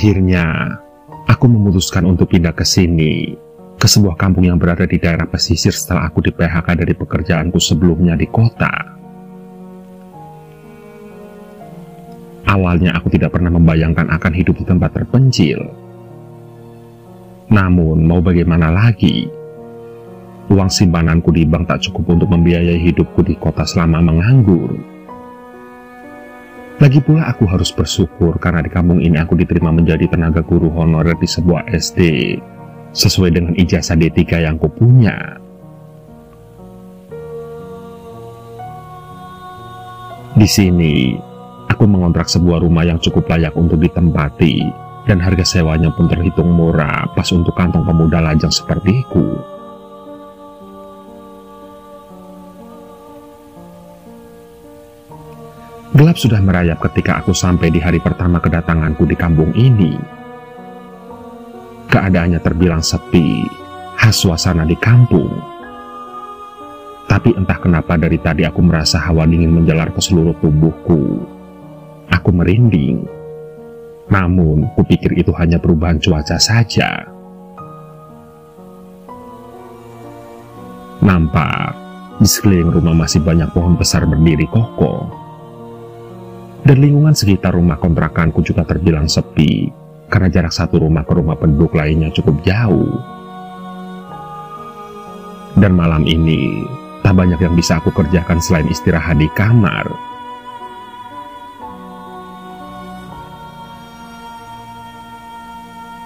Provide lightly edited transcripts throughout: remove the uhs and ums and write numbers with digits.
Akhirnya, aku memutuskan untuk pindah ke sini, ke sebuah kampung yang berada di daerah pesisir setelah aku di-PHK dari pekerjaanku sebelumnya di kota. Awalnya aku tidak pernah membayangkan akan hidup di tempat terpencil. Namun, mau bagaimana lagi? Uang simpananku di bank tak cukup untuk membiayai hidupku di kota selama menganggur. Lagi pula aku harus bersyukur karena di kampung ini aku diterima menjadi tenaga guru honorer di sebuah SD, sesuai dengan ijazah D3 yang kupunya. Di sini, aku mengontrak sebuah rumah yang cukup layak untuk ditempati, dan harga sewanya pun terhitung murah pas untuk kantong pemuda lajang sepertiku. Gelap sudah merayap ketika aku sampai di hari pertama kedatanganku di kampung ini. Keadaannya terbilang sepi, khas suasana di kampung. Tapi entah kenapa dari tadi aku merasa hawa dingin menjalar ke seluruh tubuhku. Aku merinding. Namun, kupikir itu hanya perubahan cuaca saja. Nampak, di sekeliling rumah masih banyak pohon besar berdiri kokoh. Dan lingkungan sekitar rumah kontrakanku juga terbilang sepi, karena jarak satu rumah ke rumah penduduk lainnya cukup jauh. Dan malam ini, tak banyak yang bisa aku kerjakan selain istirahat di kamar.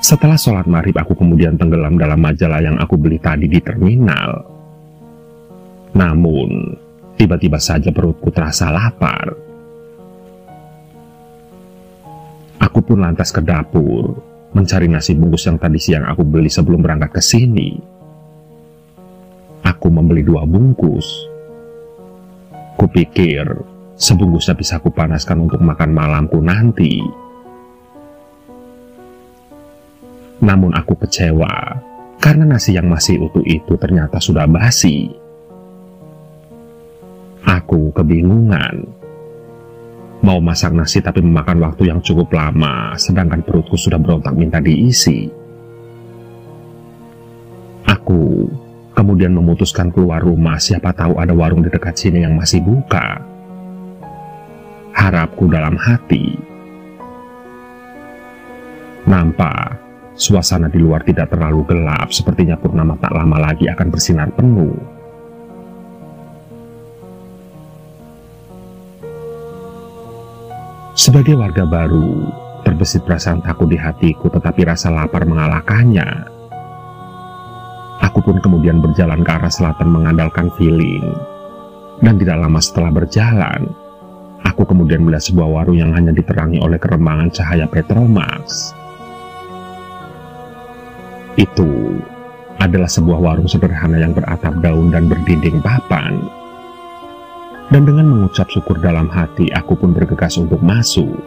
Setelah sholat maghrib, aku kemudian tenggelam dalam majalah yang aku beli tadi di terminal. Namun, tiba-tiba saja perutku terasa lapar. Aku pun lantas ke dapur, mencari nasi bungkus yang tadi siang aku beli sebelum berangkat ke sini. Aku membeli 2 bungkus. Kupikir, sebungkusnya bisa kupanaskan untuk makan malamku nanti. Namun aku kecewa, karena nasi yang masih utuh itu ternyata sudah basi. Aku kebingungan. Mau masak nasi tapi memakan waktu yang cukup lama, sedangkan perutku sudah berontak minta diisi. Aku kemudian memutuskan keluar rumah, siapa tahu ada warung di dekat sini yang masih buka. Harapku dalam hati. Nampak, suasana di luar tidak terlalu gelap, sepertinya purnama tak lama lagi akan bersinar penuh. Sebagai warga baru, terbesit perasaan takut di hatiku, tetapi rasa lapar mengalahkannya. Aku pun kemudian berjalan ke arah selatan mengandalkan feeling. Dan tidak lama setelah berjalan, aku kemudian melihat sebuah warung yang hanya diterangi oleh kerembangan cahaya Petromax. Itu adalah sebuah warung sederhana yang beratap daun dan berdinding papan. Dan dengan mengucap syukur dalam hati, aku pun bergegas untuk masuk.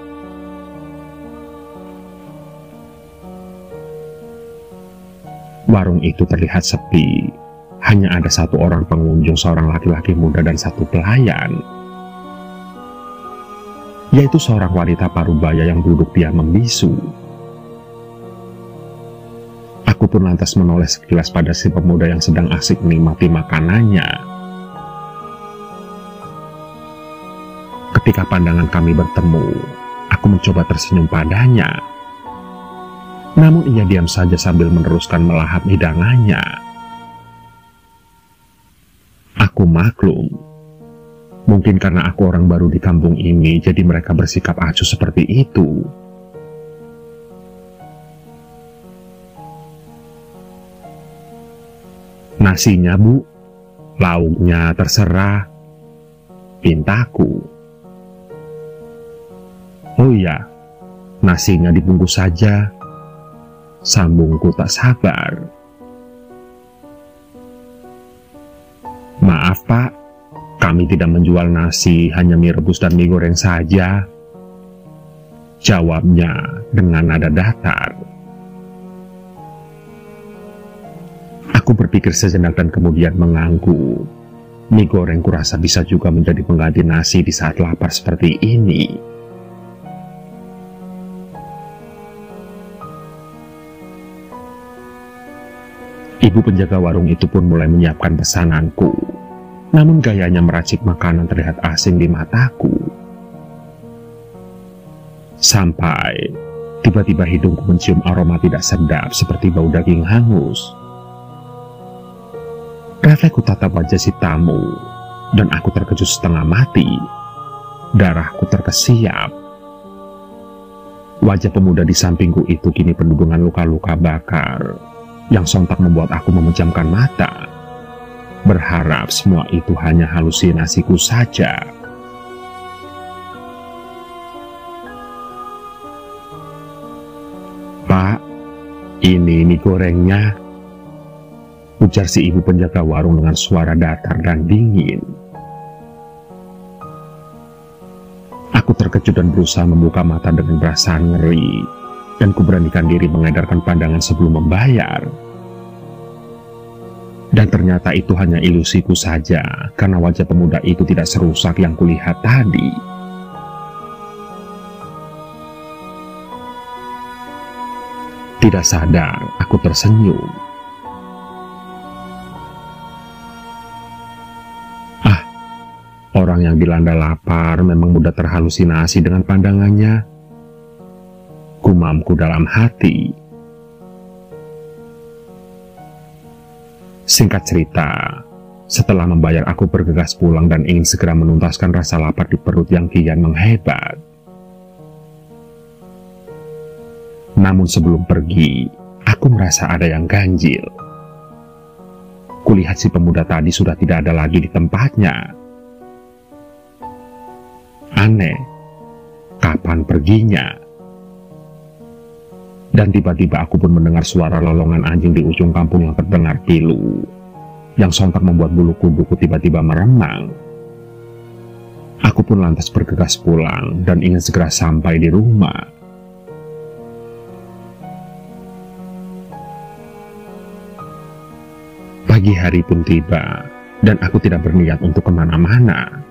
Warung itu terlihat sepi. Hanya ada 1 orang pengunjung, seorang laki-laki muda dan 1 pelayan. Yaitu seorang wanita parubaya yang duduk diam membisu. Aku pun lantas menoleh sekilas pada si pemuda yang sedang asik menikmati makanannya. Ketika pandangan kami bertemu, aku mencoba tersenyum padanya. Namun ia diam saja sambil meneruskan melahap hidangannya. Aku maklum. Mungkin karena aku orang baru di kampung ini, jadi mereka bersikap acuh seperti itu. Nasinya, Bu. Lauknya terserah. Pintaku. Oh iya, nasinya dibungkus saja. Sambungku tak sabar. Maaf Pak, kami tidak menjual nasi, hanya mie rebus dan mie goreng saja. Jawabnya dengan nada datar. Aku berpikir sejenak dan kemudian mengangguk. Mie goreng kurasa bisa juga menjadi pengganti nasi di saat lapar seperti ini. Ibu penjaga warung itu pun mulai menyiapkan pesananku, namun gayanya meracik makanan terlihat asing di mataku. Sampai tiba-tiba hidungku mencium aroma tidak sedap seperti bau daging hangus. Refleksku tatap wajah si tamu, dan aku terkejut setengah mati. Darahku terkesiap. Wajah pemuda di sampingku itu kini penuh dengan luka-luka bakar, yang sontak membuat aku memejamkan mata, berharap semua itu hanya halusinasiku saja. "Pak, ini mie gorengnya," ujar si ibu penjaga warung dengan suara datar dan dingin. Aku terkejut dan berusaha membuka mata dengan perasaan ngeri, dan kuberanikan diri mengedarkan pandangan sebelum membayar. Dan ternyata itu hanya ilusiku saja, karena wajah pemuda itu tidak serusak yang kulihat tadi. Tidak sadar, aku tersenyum. Orang yang dilanda lapar memang mudah terhalusinasi dengan pandangannya, gumamku dalam hati. Singkat cerita, setelah membayar aku bergegas pulang dan ingin segera menuntaskan rasa lapar di perut yang kian menghebat. Namun sebelum pergi, aku merasa ada yang ganjil. Kulihat si pemuda tadi sudah tidak ada lagi di tempatnya. Aneh, kapan perginya? Dan tiba-tiba aku pun mendengar suara lolongan anjing di ujung kampung yang terdengar pilu, yang sontak membuat bulu kuduku tiba-tiba meremang. Aku pun lantas bergegas pulang dan ingin segera sampai di rumah. Pagi hari pun tiba, dan aku tidak berniat untuk kemana-mana.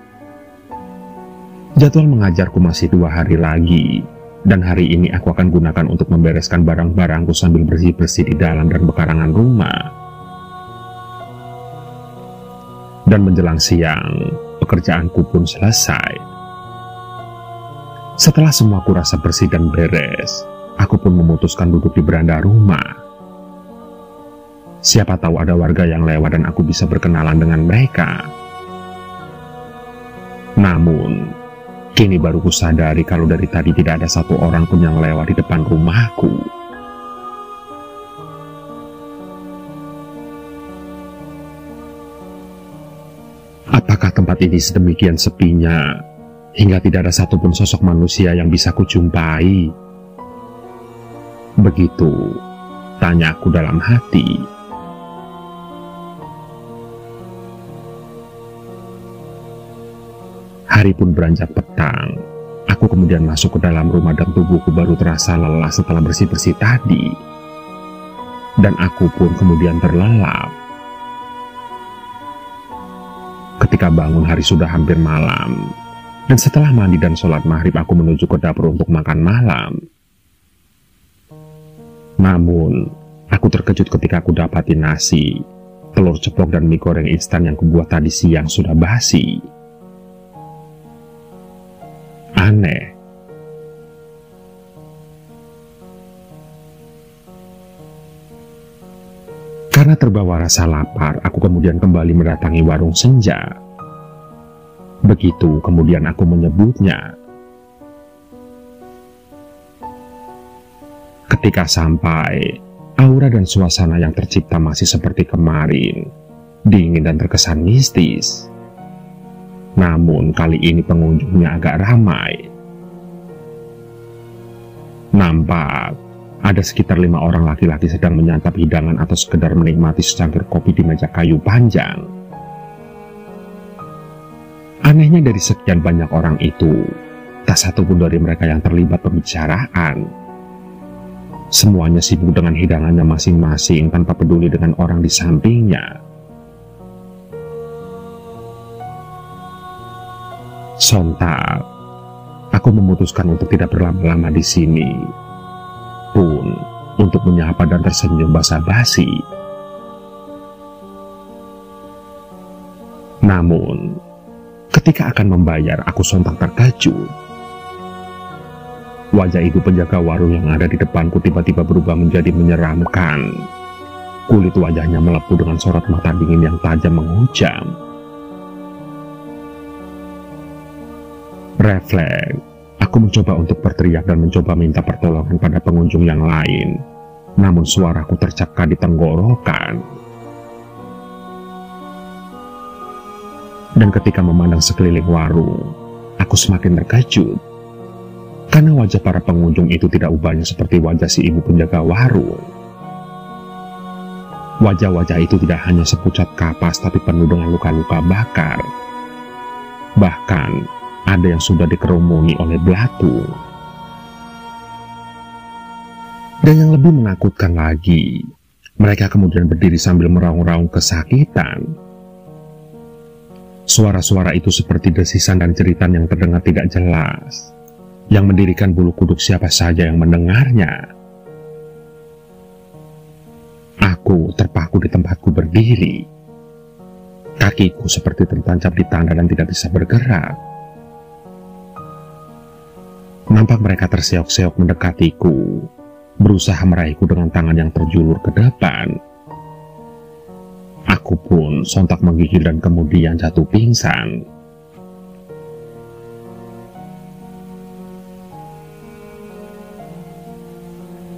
Jadwal mengajarku masih 2 hari lagi, dan hari ini aku akan gunakan untuk membereskan barang-barangku sambil bersih-bersih di dalam dan pekarangan rumah. Dan menjelang siang, pekerjaanku pun selesai. Setelah semua kurasa bersih dan beres, aku pun memutuskan duduk di beranda rumah. Siapa tahu ada warga yang lewat dan aku bisa berkenalan dengan mereka. Namun, kini baru kusadari kalau dari tadi tidak ada satu orang pun yang lewat di depan rumahku. Apakah tempat ini sedemikian sepinya, hingga tidak ada satupun sosok manusia yang bisa kujumpai? Begitu, tanyaku dalam hati. Hari pun beranjak petang. Aku kemudian masuk ke dalam rumah dan tubuhku baru terasa lelah setelah bersih-bersih tadi. Dan aku pun kemudian terlelap. Ketika bangun hari sudah hampir malam. Dan setelah mandi dan sholat maghrib aku menuju ke dapur untuk makan malam. Namun, aku terkejut ketika aku dapati nasi, telur ceplok dan mie goreng instan yang kubuat tadi siang sudah basi. Aneh. Karena terbawa rasa lapar, aku kemudian kembali mendatangi warung senja. Begitu kemudian aku menyebutnya. Ketika sampai, aura dan suasana yang tercipta masih seperti kemarin, dingin dan terkesan mistis. Namun kali ini pengunjungnya agak ramai. Nampak ada sekitar 5 orang laki-laki sedang menyantap hidangan atau sekedar menikmati secangkir kopi di meja kayu panjang. Anehnya dari sekian banyak orang itu, tak satu pun dari mereka yang terlibat pembicaraan. Semuanya sibuk dengan hidangannya masing-masing tanpa peduli dengan orang di sampingnya. Sontak, aku memutuskan untuk tidak berlama-lama di sini, pun untuk menyapa dan tersenyum basa-basi. Namun, ketika akan membayar, aku sontak terkejut. Wajah ibu penjaga warung yang ada di depanku tiba-tiba berubah menjadi menyeramkan. Kulit wajahnya melepuh dengan sorot mata dingin yang tajam menghujam. Refleks, aku mencoba untuk berteriak dan mencoba minta pertolongan pada pengunjung yang lain. Namun suaraku tercekak di tenggorokan. Dan ketika memandang sekeliling warung, aku semakin terkejut. Karena wajah para pengunjung itu tidak ubahnya seperti wajah si ibu penjaga warung. Wajah-wajah itu tidak hanya sepucat kapas, tapi penuh dengan luka-luka bakar. Bahkan, ada yang sudah dikerumuni oleh belatung. Dan yang lebih menakutkan lagi, mereka kemudian berdiri sambil meraung-raung kesakitan. Suara-suara itu seperti desisan dan jeritan yang terdengar tidak jelas, yang mendirikan bulu kuduk siapa saja yang mendengarnya. Aku terpaku di tempatku berdiri. Kakiku seperti tertancap di tanah dan tidak bisa bergerak. Nampak mereka terseok-seok mendekatiku, berusaha meraihku dengan tangan yang terjulur ke depan. Aku pun sontak menggigil dan kemudian jatuh pingsan.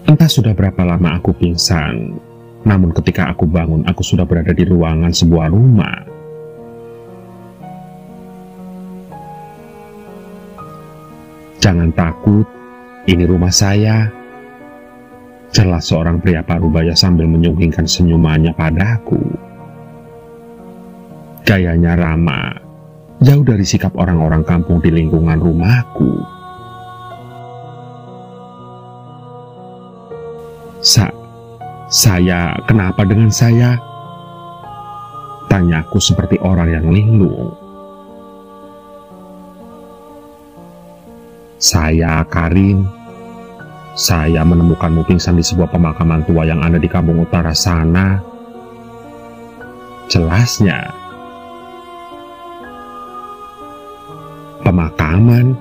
Entah sudah berapa lama aku pingsan, namun ketika aku bangun, aku sudah berada di ruangan sebuah rumah. "Jangan takut, ini rumah saya," celah seorang pria parubaya sambil menyunggingkan senyumannya padaku. Gayanya ramah, jauh dari sikap orang-orang kampung di lingkungan rumahku. Saya, kenapa dengan saya?" tanyaku seperti orang yang linglung. "Saya Karim. Saya menemukanmu pingsan di sebuah pemakaman tua yang ada di kampung utara sana," jelasnya. "Pemakaman?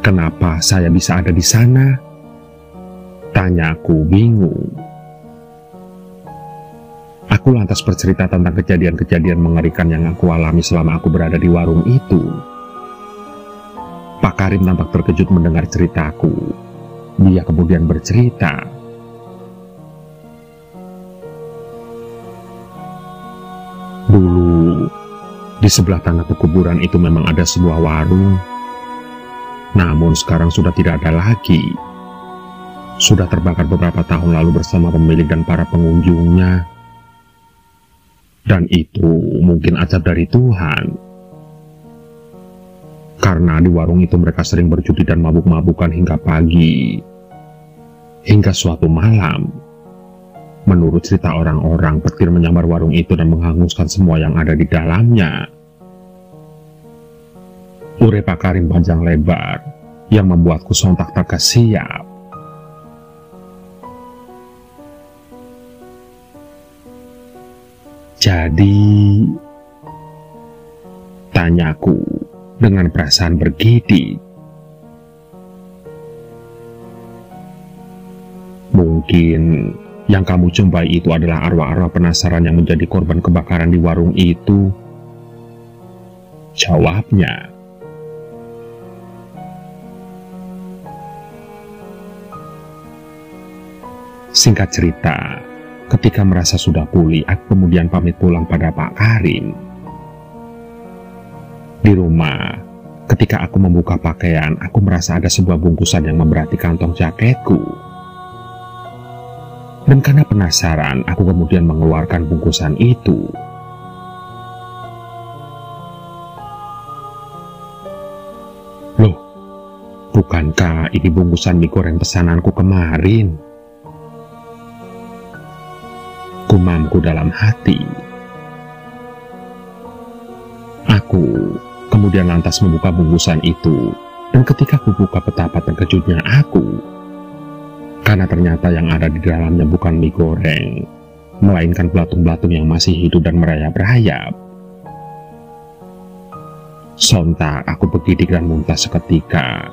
Kenapa saya bisa ada di sana?" tanyaku bingung. Aku lantas bercerita tentang kejadian-kejadian mengerikan yang aku alami selama aku berada di warung itu. Pak Karim tampak terkejut mendengar ceritaku. Dia kemudian bercerita, "Dulu, di sebelah tanah pekuburan itu memang ada sebuah warung. Namun sekarang sudah tidak ada lagi. Sudah terbakar beberapa tahun lalu bersama pemilik dan para pengunjungnya. Dan itu mungkin azab dari Tuhan. Karena di warung itu mereka sering berjudi dan mabuk-mabukan hingga pagi. Hingga suatu malam, menurut cerita orang-orang, petir menyambar warung itu dan menghanguskan semua yang ada di dalamnya." Urip Pak Karim panjang lebar yang membuatku sontak terkesiap. "Jadi," tanyaku dengan perasaan bergidik, "mungkin yang kamu jumpai itu adalah arwah-arwah penasaran yang menjadi korban kebakaran di warung itu?" jawabnya. Singkat cerita, ketika merasa sudah pulih, aku kemudian pamit pulang pada Pak Karim. Di rumah, ketika aku membuka pakaian, aku merasa ada sebuah bungkusan yang memberati kantong jaketku. Dan karena penasaran, aku kemudian mengeluarkan bungkusan itu. "Loh, bukankah ini bungkusan mie goreng pesananku kemarin?" gumamku dalam hati. Aku kemudian lantas membuka bungkusan itu, dan ketika kubuka betapa terkejutnya aku. Karena ternyata yang ada di dalamnya bukan mie goreng, melainkan belatung-belatung yang masih hidup dan merayap-rayap. Sontak aku bergidik dan muntah seketika,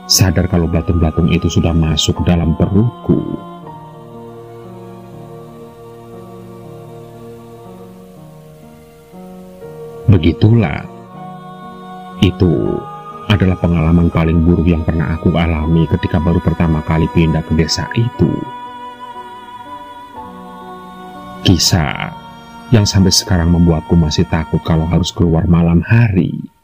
sadar kalau belatung-belatung itu sudah masuk ke dalam perutku. Begitulah. Itu adalah pengalaman paling buruk yang pernah aku alami ketika baru pertama kali pindah ke desa itu. Kisah yang sampai sekarang membuatku masih takut kalau harus keluar malam hari.